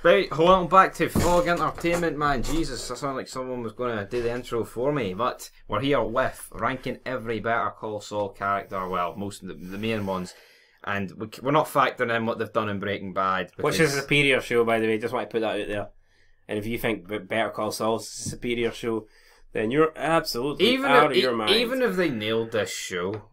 Right, hold on, back to Fog Entertainment, man. Jesus, I sound like someone was going to do the intro for me. But we're here with ranking every Better Call Saul character, well, most of the main ones. And we're not factoring in what they've done in Breaking Bad. Which is a superior show, by the way, just want to put that out there. And if you think Better Call Saul's a superior show, then you're absolutely out of your mind. Even if they nailed this show,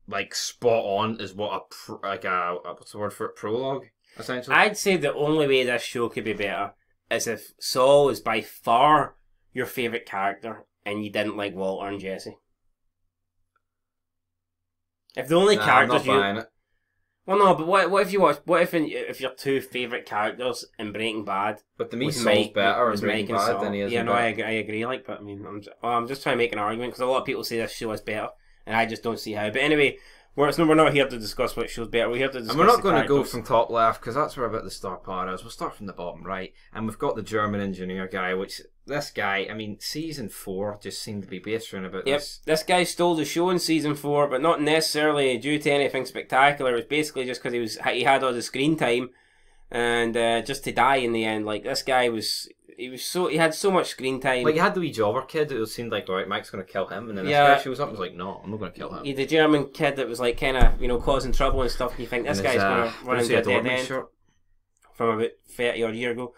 like, spot on, is what what's the word for it, prologue? Essentially, I'd say the only way this show could be better is if Saul is by far your favourite character and you didn't like Walter and Jesse. If the only characters I'm not buying it. Well, no, but what if you watch? What if your two favourite characters in Breaking Bad? But to me, Saul's better in Breaking Bad than he is. Yeah, in no, I agree. Like, but I mean, I'm just trying to make an argument because a lot of people say this show is better, and I just don't see how. But anyway. We're not here to discuss what show's better. We're here to discuss. And we're not going to go from top left because that's where a bit the star power is. We'll start from the bottom right, and we've got the German engineer guy. Which this guy, I mean, season 4 just seemed to be bastering about this. This guy stole the show in season 4, but not necessarily due to anything spectacular. It was basically just because he had all the screen time, and just to die in the end. Like this guy he had so much screen time. Like, you had the wee jobber kid that seemed like, alright, Mike's going to kill him, and then this guy shows up and was like, no, I'm not going to kill him. The German kid that was like kind of, causing trouble and stuff, and you think this guy's going to run into a dead end from about 30 odd year ago.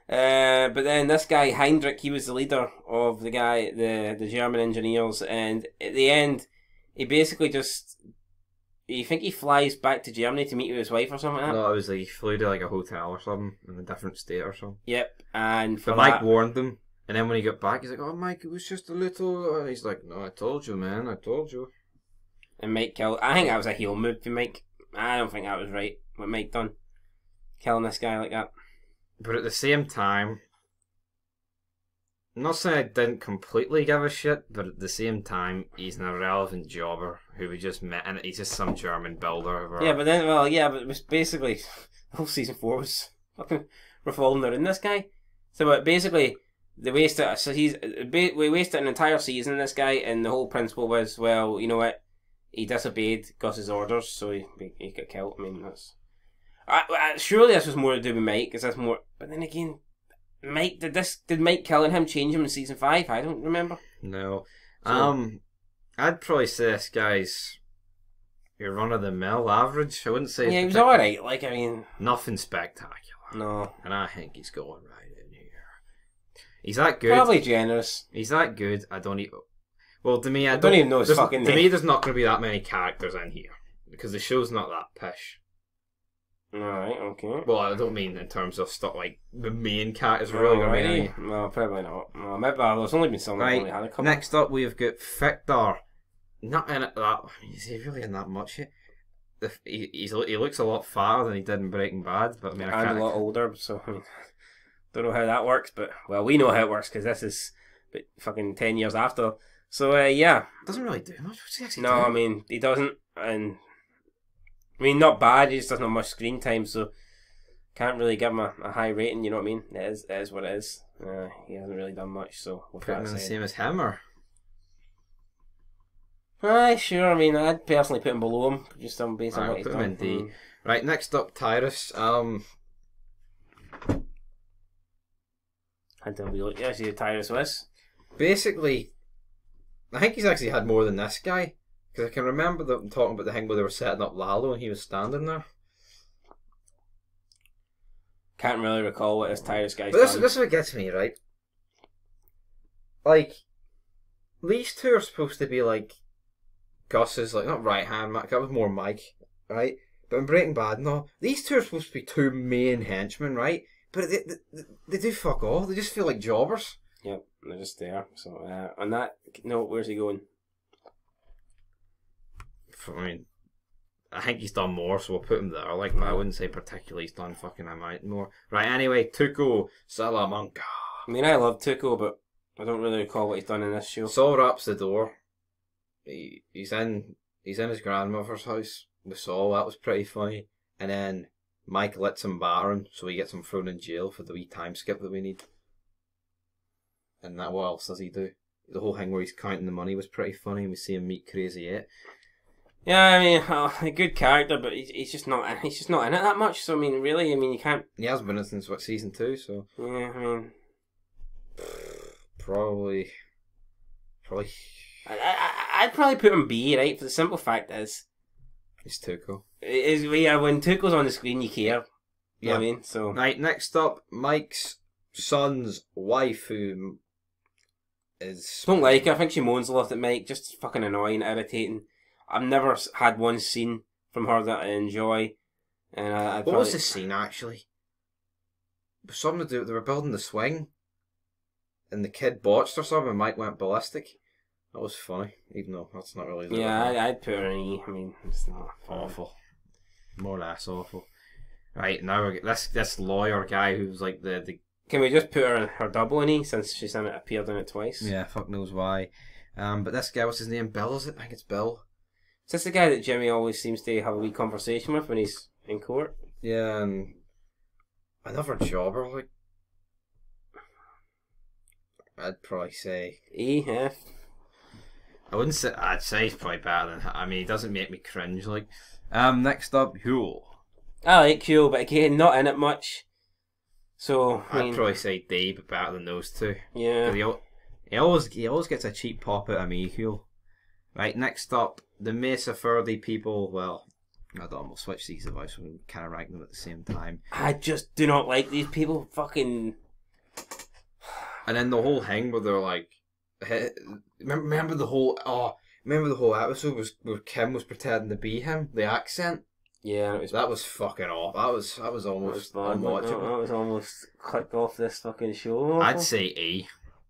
But then this guy, Heinrich, he was the leader of the German engineers, and at the end, he basically just... You think he flies back to Germany to meet with his wife or something like that? No, it was like he flew to like a hotel or something in a different state or something. Yep, and but Mike warned them, and then when he got back, he's like, "Oh, Mike, it was just a little." And he's like, "No, I told you, man, I told you." And Mike killed. I think that was a heel move for Mike. I don't think that was right what Mike done, killing this guy like that. But at the same time, I'm not saying I didn't completely give a shit, but at the same time, he's an irrelevant jobber who we just met, and he's just some German builder. Yeah, but it was basically the whole season 4 was fucking revolving around this guy. So, but basically, we wasted an entire season. This guy, and the whole principle was, well, you know what, he disobeyed Gus's orders, so he got killed. I mean, surely this was more to do with Mike, because that's more. But then again. Mike, did Mike killing him change him in season 5? I don't remember. No. I'd probably say this guy's your run of the mill average. I wouldn't say he was alright, like, I mean, nothing spectacular. No. And I think he's going right in here. He's that good. Probably generous. He's that good, I don't even to me I don't even know his fucking name. To me there's not gonna be that many characters in here. Because the show's not that pish. Alright, okay. Well, I don't mean in terms of stuff like the main characters really going to be any. No, probably not. No, maybe there's only been some that only had a couple. Next up, we've got Victor. Not in it that. I mean, is he really in that much yet? He looks a lot fatter than he did in Breaking Bad, but I mean, and a lot older. So I mean, don't know how that works, but well, we know how it works because this is fucking 10 years after. So yeah, doesn't really do much. What's he actually doing? I mean, he doesn't, and. I mean, not bad, he just doesn't have much screen time, so can't really give him a high rating, you know what I mean? It is what it is. He hasn't really done much, so... Put him in the same as him, or...? Aye, sure, I mean, I'd personally put him below him, just based on what he's done. Put him in D. Right, next up, Tyrus. I don't really... Yeah, see who Tyrus was. Basically, I think he's actually had more than this guy. Because I can remember them talking about the thing where they were setting up Lalo and he was standing there. Can't really recall what this Tyrus guy's done. But this is what gets me, right? Like, these two are supposed to be like Gus's, like, not right hand, that was more Mike, right? But in Breaking Bad, no. These two are supposed to be two main henchmen, right? But they do fuck all. They just feel like jobbers. Yep, they're just there. So, on that note, where's he going? I mean, I think he's done more, so we'll put him there. Like, but I wouldn't say particularly he's done fucking a amount more. Right, anyway, Tuco Salamanca. I mean, I love Tuco, but I don't really recall what he's done in this show. Saul wraps the door. He's in his grandmother's house with Saul. That was pretty funny. And then Mike lets him batter him, so he gets him thrown in jail for the wee time skip that we need. And that, what else does he do? The whole thing where he's counting the money was pretty funny, and we see him meet Crazy 8. Yeah, I mean, a good character, but he's just not. He's just not in it that much. So I mean, really, I mean, you can't. He has been in since what, season 2, so Yeah, I mean, probably. I'd probably put him B, right? For the simple fact is, He's Tuco. yeah, when Tuco's on the screen, you care. You know what I mean? So Right, next up, Mike's son's wife, who is don't like her. I think she moans a lot at Mike. Just fucking annoying, irritating. I've never had one scene from her that I enjoy. And What was the scene actually? It was something to do. They were building the swing, and the kid botched or something. And Mike went ballistic. That was funny, even though that's not really. Yeah, I'd put her in E. I mean, it's not awful, more or less awful. Right, now we get this lawyer guy who's like the. Can we just put her in her double in E since she's appeared in it twice? Yeah, fuck knows why. But this guy, what's his name? Bill, is it? I think it's Bill. Is this the guy that Jimmy always seems to have a wee conversation with when he's in court? Yeah, and another jobber, like I'd probably say E, F. I wouldn't say. I'd say he's probably better than. I mean, he doesn't make me cringe. Like, next up, Huel. I like Huel, but again, not in it much. So I mean, I'd probably say D, but better than those two. Yeah. He always gets a cheap pop out of me, Huel. Right, next up, the Mesa Verde people. Well, I don't know, we'll switch these devices and kind of rank them at the same time. I just do not like these people. Fucking. And then the whole thing where they're like, remember the whole episode was where Kim was pretending to be him, the accent. Yeah, that was fucking off. That was almost unwatchable. That was almost clicked off this fucking show. I'd say E.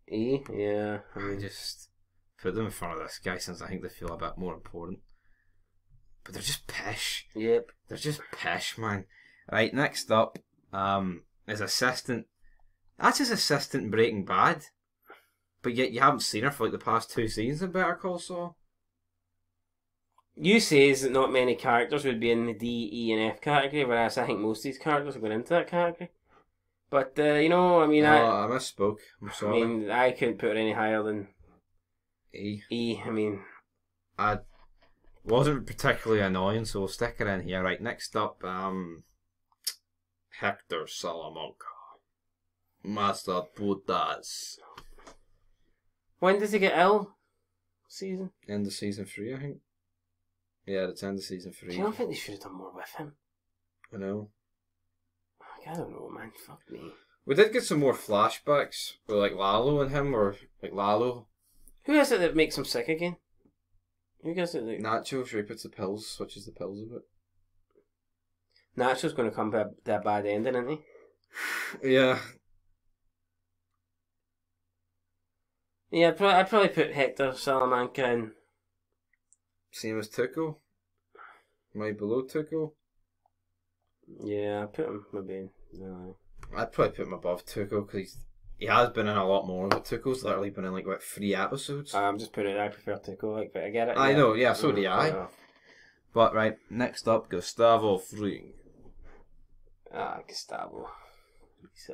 E, yeah. I just put them in front of this guy since I think they feel a bit more important. But they're just pish. Yep. They're just pish, man. Right, next up, his assistant. That's his assistant in Breaking Bad. But yet you haven't seen her for like the past 2 seasons of Better Call Saul. You say that not many characters would be in the D, E, and F category, whereas I think most of these characters are going into that category. But, I mean... I misspoke. I'm sorry. I mean, I couldn't put it any higher than... E. E, I mean... I wasn't particularly annoying, so we'll stick it in here. Right, next up, Hector Salamanca. Master Putas. When does he get ill? Season? End of season 3, I think. Yeah, it's end of season 3. Do you not think they should have done more with him? I know. I don't know, man. Fuck me. We did get some more flashbacks with like Lalo and him, or like Lalo. Who is it that makes him sick again? Who is it that... Nacho, sure he puts the pills, switches the pills a bit. Nacho's going to come to a bad ending, isn't he? Yeah. Yeah, I'd probably put Hector Salamanca in. Same as Tuco. Right below Tuco. Yeah, I'd put him maybe in. No. I'd probably put him above Tuco because he has been in a lot more, but Tuco's literally been in like what 3 episodes. I'm just putting it. I prefer Tuco, like, but I get it. I know, yeah, so do I. Yeah. But right, next up, Gustavo Fring. Gustavo. He's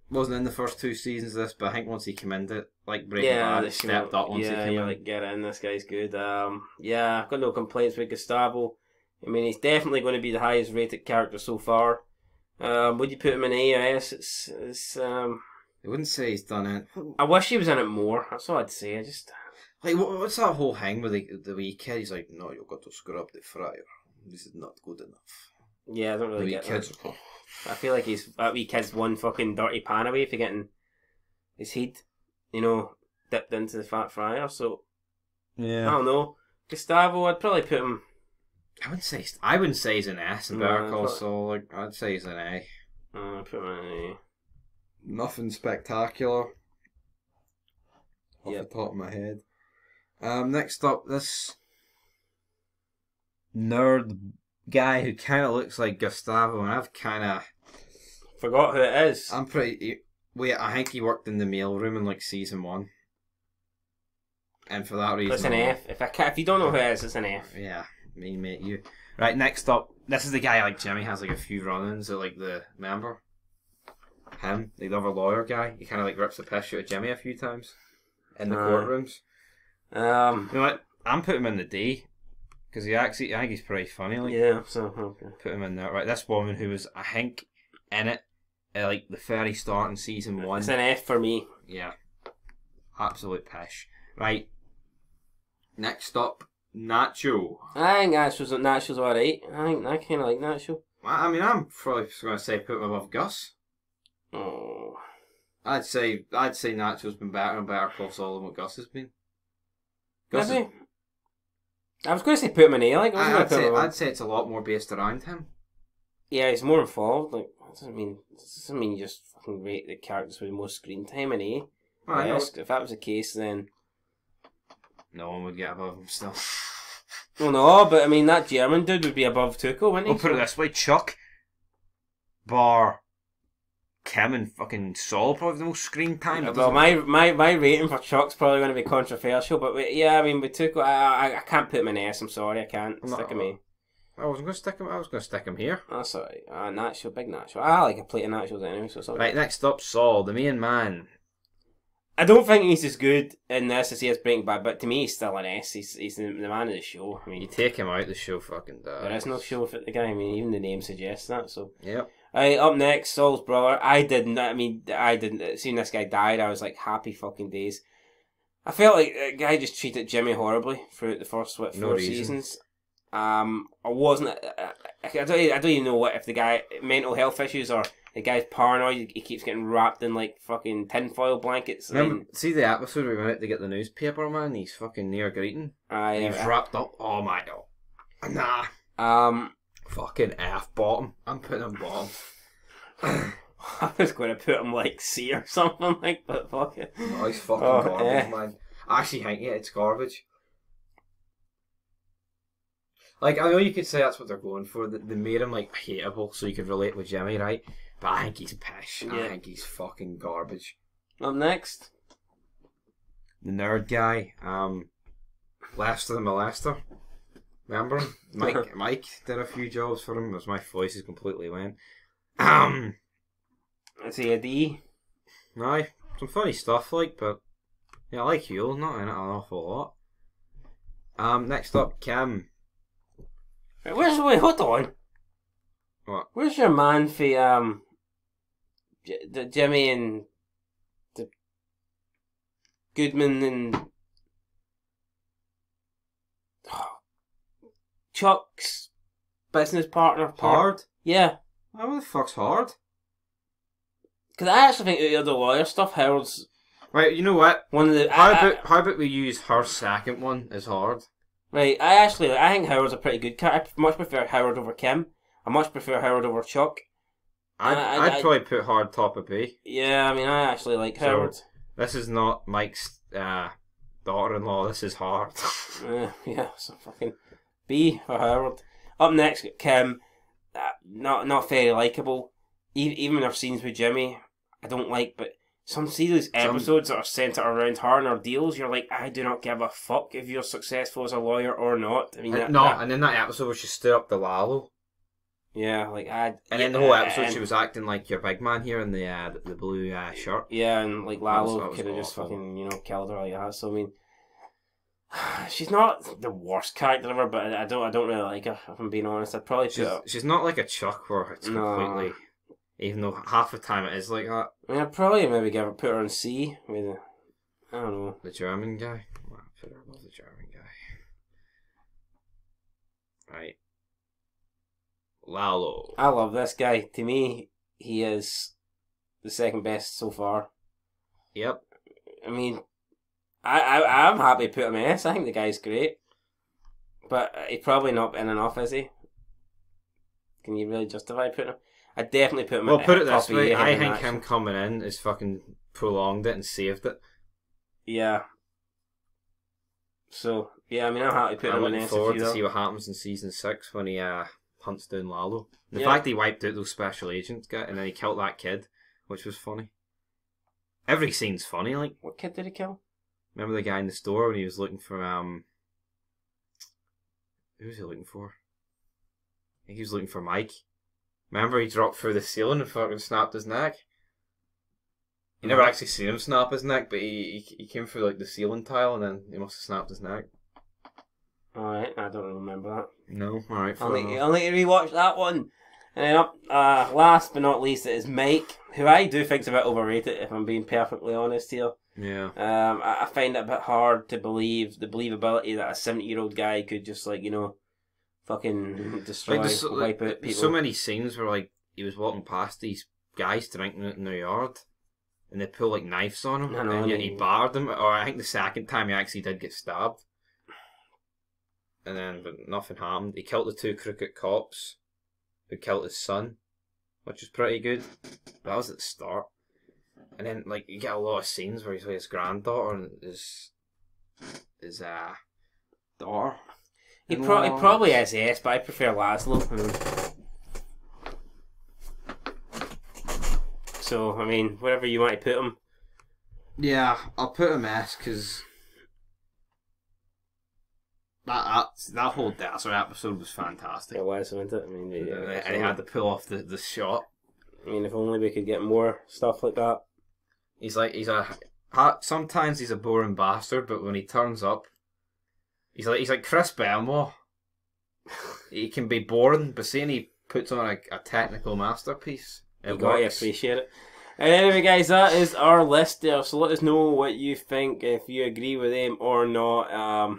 wasn't in the first 2 seasons of this, but I think once he came into it, like Breaking Bad, it stepped up once he came in. Like, get in, this guy's good. Yeah, I've got no complaints with Gustavo. I mean, he's definitely going to be the highest rated character so far. Would you put him in A or S? I wouldn't say he's done it. I wish he was in it more. That's all I'd say. I just... Like, what's that whole thing with the wee kid? He's like, no, you've got to screw up the fryer. This is not good enough. Yeah, I don't really get that. I feel like that wee kid's one fucking dirty pan away for getting his head, dipped into the fat fryer. So, yeah, I don't know. Gustavo, I'd probably put him... I wouldn't say he's an S in Better Call Saul. Like, I'd say he's an A. I'd put him in an A. Nothing spectacular. Off the top of my head. Next up, this nerd guy who kind of looks like Gustavo, and I've kind of forgot who it is. I think he worked in the mailroom in like season 1, and for that reason, it's an F. If you don't know who it is, it's an F. Yeah, me, mate, you. Right, next up, this is the guy like Jimmy has like a few run-ins at like the member. Him, the other lawyer guy. He kind of like rips the piss out of Jimmy a few times in the courtrooms. You know what? I'm putting him in the D. Because I think he's pretty funny. Like, Yeah, so okay. put him in there. Right, this woman who was, I think, in it, like the very start in season 1. It's an F for me. Yeah. Absolute pish. Right. Next up, Nacho. I think Nacho's alright. I kind of like Nacho. I mean, I'm probably going to say put him above Gus. Oh. I'd say Nacho's been better and better Call Saul than what Gus has been. Gus Maybe. I was going to say put him in A. Like, I'd say it's a lot more based around him. Yeah, he's more involved. Like, that doesn't mean you just fucking rate the characters with the most screen time in A. Yes, if that was the case, then no one would get above him still. Well, no, but I mean that German dude would be above Tuco, wouldn't he? We'll put it this way: Chuck, bar, Kim, and fucking Saul probably the most screen time. Well, my rating for Chuck's probably going to be controversial, but yeah, I mean with Tuco, I can't put him in S. I'm sorry, I can't stick him in. I was going to stick him here. That's alright. Nacho, big Nacho. I like a plate of nachos anyway, so it's all right. Next up, Saul, the main man. I don't think he's as good in this as he is Breaking Bad, but to me he's still an S. He's the man of the show. I mean, you take him out, the show fucking dies. There is no show without the guy. I mean, even the name suggests that. So yep. Up next, Saul's brother. I didn't. Seeing this guy died, I was like happy fucking days. I felt like the guy just treated Jimmy horribly throughout the first 4 seasons. I wasn't. I don't even know what if the guy mental health issues or. The guy's paranoid. He keeps getting wrapped in like fucking tinfoil blankets. Remember, see the episode where we went out to get the newspaper, man? He's fucking near greeting. He's wrapped up. Oh my god. Nah. Fucking F bottom. I'm putting him bottom. I was going to put him like C or something like, but fuck it. Oh, he's fucking garbage, man. I actually think it's garbage. Like, I know you could say that's what they're going for. They made him like hateable so you could relate with Jimmy, right? But I think he's pish. Yeah. I think he's fucking garbage. Up next, the nerd guy, Lester the Molester. Remember him? Mike did a few jobs for him. As my voice is completely went. Is he a D? Aye, some funny stuff but yeah, I like Huel, not in it an awful lot. Next up, Kim. Wait, hold on. What? Where's your man for the Jimmy and the Goodman and Chuck's business partner? Hard? Yeah. Oh, what the fuck's Hard? Because I actually think the other lawyer stuff, Harold's. Right, you know what? One of the. How about we use her second one as Hard? Right, I think Howard's a pretty good character. I much prefer Howard over Kim. I much prefer Howard over Chuck. I'd probably put Hard top of B. Yeah, I mean, I actually like Howard. So, this is not Mike's daughter-in-law, this is Hard. Yeah, so fucking B for Howard. Up next, Kim. Not very likeable. Even her scenes with Jimmy, I don't like, but some these episodes that are centered around her and her deals, you're like, I do not give a fuck if you're successful as a lawyer or not. I mean, and then that episode where she stood up to Lalo. Yeah, like and then the whole episode she was acting like your big man here in the blue shirt. Yeah, and like Lalo could have just fucking killed her like that. So I mean, she's not the worst character ever, but I don't really like her. If I'm being honest, I'd probably she's not like a Chuck where it's completely. Even though half the time it is like that. I mean, I'd probably maybe put her in C with I don't know. The German guy? Well, I put her above the German guy. Right. Lalo. I love this guy. To me, he is the second best so far. Yep. I mean, I'm happy to put him in S. I think the guy's great. But he's probably not in enough, is he? Can you really justify putting him? I definitely put him. Well, put it this way: I think him coming in is fucking prolonged it and saved it. Yeah. So yeah, I mean, I'm happy to put him in. I'm looking forward to see what happens in season 6 when he hunts down Lalo. The fact he wiped out those special agents guy and then he killed that kid, which was funny. Every scene's funny. Like, what kid did he kill? Remember the guy in the store when he was looking for who was he looking for? I think he was looking for Mike. Remember he dropped through the ceiling and fucking snapped his neck? You never actually seen him snap his neck, but he came through like the ceiling tile and then he must have snapped his neck. Alright, I don't remember that. No, alright. I'll need to rewatch that one. And then up, last but not least, it is Mike, who I do think's a bit overrated, if I'm being perfectly honest here. Yeah. I find it a bit hard to believe the believability that a 70-year-old guy could just, like, you know, fucking destroy, wipe out people. So many scenes where, like, he was walking past these guys drinking in their yard, and they pull, like, knives on him, and yet he battered them. Or I think the second time he actually did get stabbed. And then, but nothing happened. He killed the 2 crooked cops who killed his son, which is pretty good. But that was at the start. And then, like, you get a lot of scenes where he's with his granddaughter and his daughter. He probably is, yes, but I prefer Laszlo. So, I mean, wherever you want to put him. Yeah, I'll put him S, because that whole desert episode was fantastic. It was, wasn't it? I mean, and he had to pull off the shot. I mean, if only we could get more stuff like that. Sometimes he's a boring bastard, but when he turns up, he's like Chris Benoit. He can be boring, but seeing he puts on a technical masterpiece, You gotta appreciate it. And anyway, guys, that is our list there. So let us know what you think, if you agree with them or not.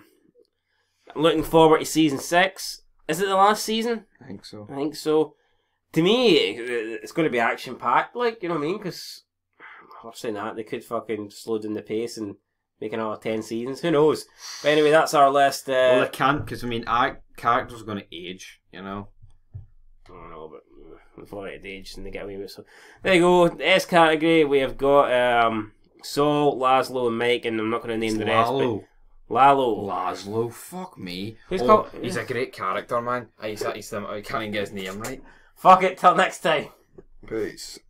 Looking forward to season 6. Is it the last season? I think so. I think so. To me, it's going to be action packed, like, you know what I mean? Because I'm saying that they could fucking slow down the pace and make another 10 seasons. Who knows? But anyway, that's our list. Well, they can't, because I mean, our characters are going to age, you know. I don't know, but we've already aged and they get away with it. So there you go. The S category, we have got Saul, Laszlo, and Mike, and I'm not going to name the rest. But Laszlo, fuck me. He's a great character, man. I can't even get his name right. Fuck it, till next time. Peace.